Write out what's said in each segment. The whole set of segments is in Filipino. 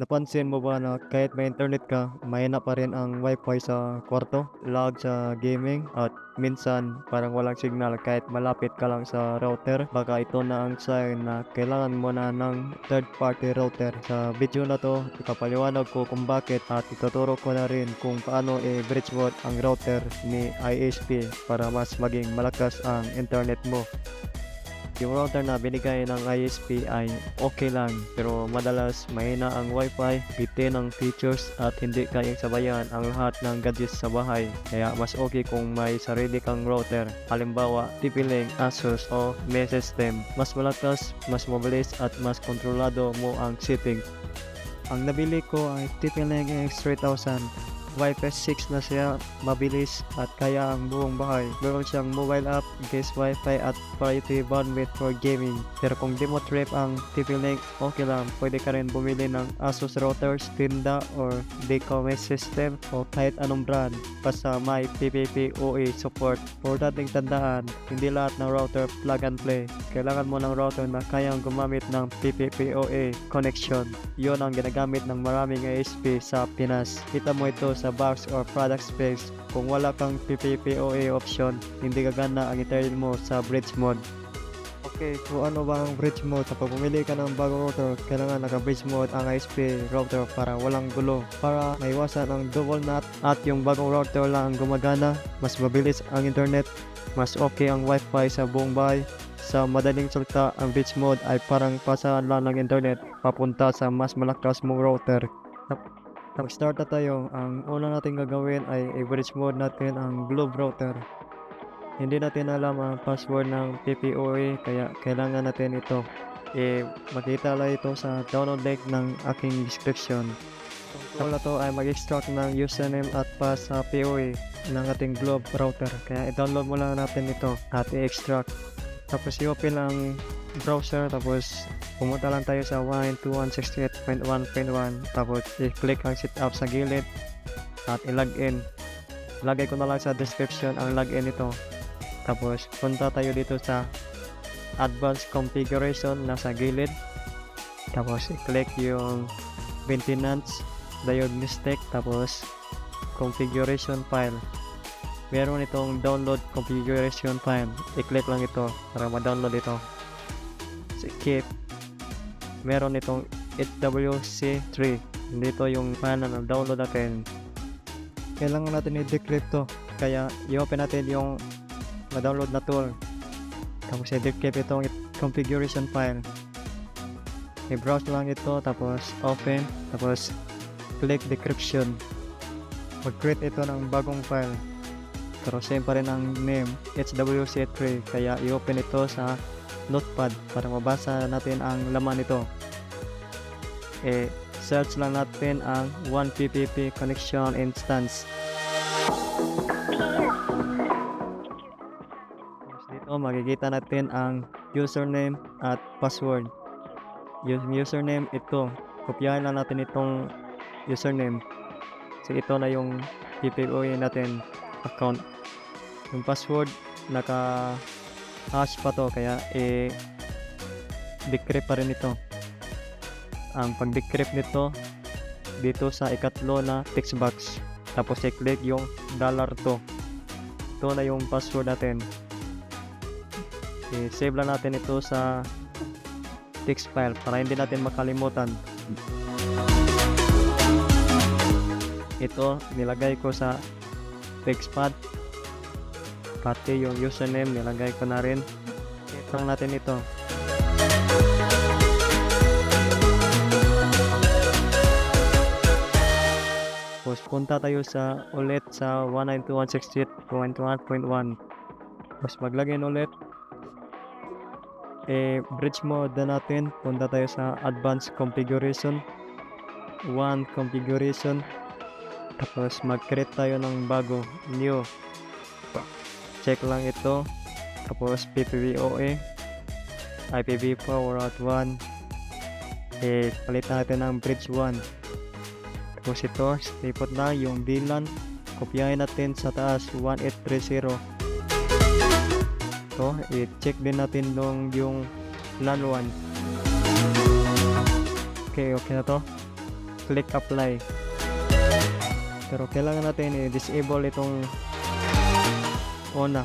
Napansin mo ba na kahit may internet ka, mahina pa rin ang wifi sa kwarto, lag sa gaming, at minsan parang walang signal kahit malapit ka lang sa router? Baka ito na ang sign na kailangan mo na ng third-party router. Sa video na to, ipapaliwanag ko kung bakit at ituturo ko na rin kung paano i-bridge mode ang router ni ISP para mas maging malakas ang internet mo. Yung router na binigay ng ISP ay okay lang, pero madalas mahina ang wifi, bitin ang features at hindi kayang sabayan ang lahat ng gadgets sa bahay. Kaya mas okay kung may sarili kang router. Halimbawa, TP-Link, Asus o Mesh System. Mas malakas, mas mabilis at mas kontrolado mo ang setting. Ang nabili ko ay TP-Link X3000. Wi-Fi 6 na siya, mabilis at kaya ang buong bahay. Meron siyang mobile app, guest Wi-Fi at variety bandwidth for gaming. Pero kung di mo trip ang TP-Link, okay lang. Pwede ka rin bumili ng Asus routers, tinda or Decomesh system o kahit anong brand. Basta may PPPoE support. For dating tandaan, hindi lahat ng router plug and play. Kailangan mo ng router na kayang gumamit ng PPPoE connection. Yon ang ginagamit ng maraming ISP sa Pinas. Kita mo ito sa box or product specs. Kung wala kang PPPoE option, hindi gagana ang internet mo sa bridge mode. Okay, so ano ba ang bridge mode? Kapag bumili ka ng bagong router, kailangan naka-bridge mode ang ISP router para walang gulo. Para maiwasan ang double NAT at yung bagong router lang ang gumagana, mas mabilis ang internet, mas okay ang wifi sa buong bahay. Sa madaling salita, ang bridge mode ay parang pasahan lang ng internet papunta sa mas malakas mong router. Mag-start na tayo. Ang una natin gagawin ay i-bridge mode natin ang Globe router. Hindi natin alam ang password ng PPOE kaya kailangan natin ito. Makita lang ito sa download link ng aking description. Ang tool ay mag-extract ng username at pass sa POE ng ating Globe router. Kaya i-download mo lang natin ito at i-extract. Tapos i-open ang browser, tapos pumunta lang tayo sa 192.168.1.1, tapos i-click ang setup sa gilid at i-login. Lagay ko na lang sa description ang login nito. Tapos punta tayo dito sa advanced configuration na sa gilid, tapos i-click yung maintenance diagnostic, tapos configuration file. Meron itong download configuration file, i-click lang ito para ma-download ito. Skip. Meron itong HWC3, dito yung file na download natin. Kailangan natin i-decrypt to, kaya i-open natin yung ma-download na tool, tapos i-decrypt itong configuration file. I-browse lang ito, tapos open, tapos click decryption. Mag-create ito ng bagong file, pero same pa rin ang name, HWC3, kaya i-open ito sa notepad para mabasa natin ang laman nito. Search lang natin ang 1PPP connection instance. Dito makikita natin ang username at password. Yung username ito, kopyahin lang natin itong username. So ito na yung PPOE natin account. Yung password naka-hash pa to, kaya decrypt pa rin ito. Ang pag-decrypt nito dito sa ikatlo na text box, tapos i-click yung $2. Ito na yung password natin. I-save lang natin ito sa text file para hindi natin makalimutan. Ito nilagay ko sa text pad, pati yung username nilagay ko na rin. Ito natin ito. Tapos punta tayo ulit sa 192.168.1.1. Tapos maglagin ulit. Bridge mode na natin. Punta tayo sa advanced configuration, 1 configuration. Tapos mag-create tayo ng bago, new. Check lang ito. Tapos PPPoE, IPv4 Route 1. Palit natin ng bridge 1. Tapos ito, stripot na yung VLAN. Kopyahin natin sa taas, 1830. Ito, i-check din natin yung LAN 1. Okay na to. click apply. Pero kailangan natin i-disable itong una.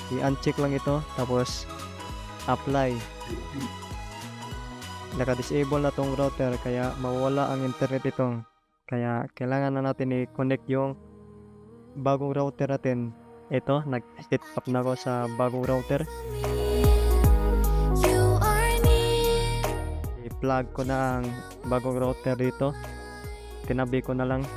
I-uncheck lang ito, tapos apply. Naka-disable na tong router, kaya mawala ang internet ito. Kaya kailangan na natin i-connect yung bagong router natin. Ito, nag-set up na ako sa bagong router. I-plug ko na ang bagong router dito. Tinabi ko na lang.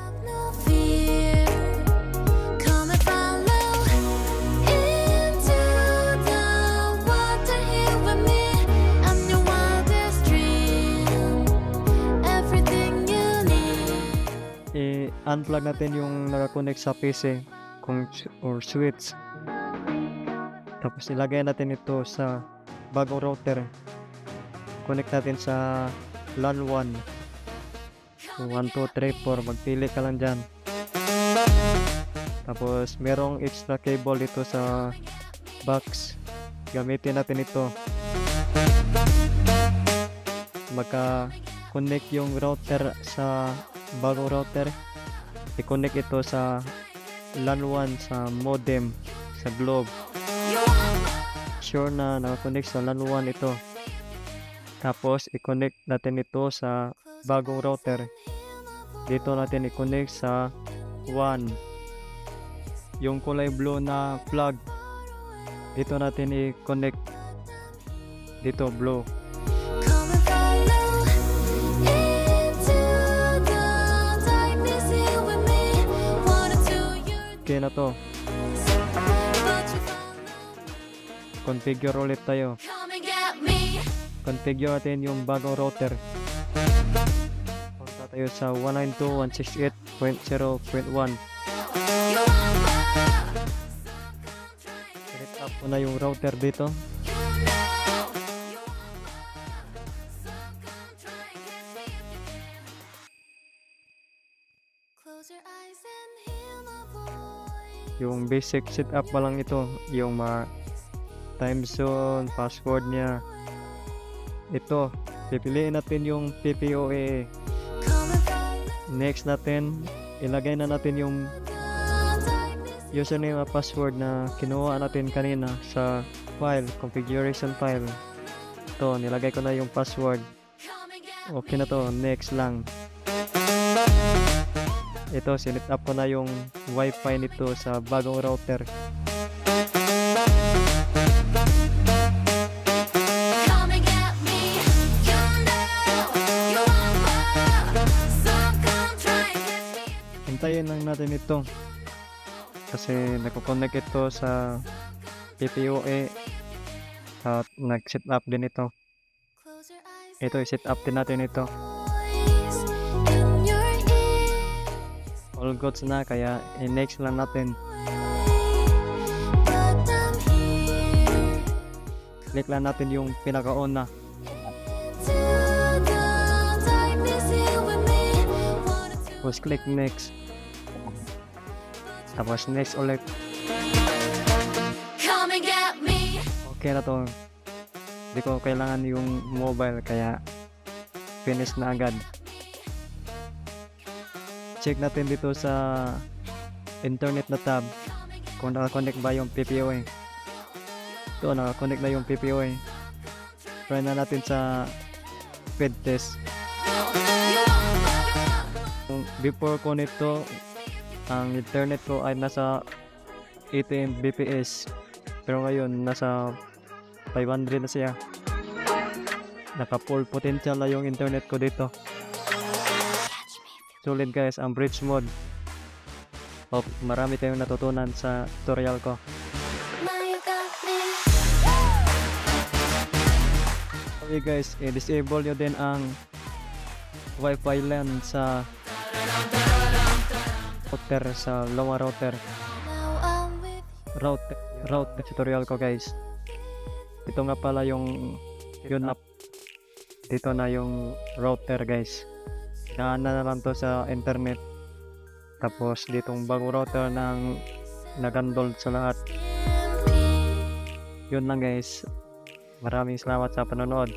I-unplug natin yung nakakonect sa PC or switch. Tapos ilagay natin ito sa bagong router. Connect natin sa LAN 1. 1, 2, 3, 4. Magpili ka lang dyan. Tapos merong extra cable dito sa box. Gamitin natin ito. Magka-connect yung router sa bagong router. I-connect ito sa LAN 1 sa modem sa Globe. Sure na naka-connect sa LAN 1 ito. Tapos i-connect natin ito sa bagong router. Dito natin i-connect sa 1. Yung kulay blue na plug, dito natin i-connect. Dito blue. Okay na to. Configure ulit tayo. Configure natin yung bagong router. Punta tayo sa 192.168.0.1. Set up ko na yung router dito. Yung basic setup pa lang ito, yung mga time zone, password niya. Ito, pipiliin natin yung PPOA. Next natin, ilagay na natin yung username at password na kinuha natin kanina sa file, configuration file. Ito, nilagay ko na yung password. Okay na to, next lang. Ito, sinet up ko na yung wifi nito sa bagong router. Hintayin lang natin ito kasi nagko-connect ito sa PPOA at nag-set up din ito. Ito, i-set up din natin ito. All goods na, kaya i-next lang natin. Click lang natin yung pinakauna. Tapos click next. Tapos next ulit. Okay na to. Hindi ko kailangan yung mobile, kaya finish na agad. Check natin dito sa internet na tab kung naka-connect ba yung PPOA. Ito, naka-connect na yung PPOA. Try na natin sa speed test. Before ko nito, ang internet ko ay nasa 80 Mbps. Pero ngayon, nasa 500 na siya. Naka full potential na yung internet ko dito. Sulit guys ang bridge mode. Hope marami tayong natutunan sa tutorial ko. Okay guys, i-disable nyo din ang wifi LAN sa router, sa lower router tutorial ko guys. Ito nga pala yung yun up. Dito na yung router guys. Daan na lang to sa internet. Tapos ditong bagong router ng nagandol sa lahat. Yun lang guys. Maraming salamat sa panonood.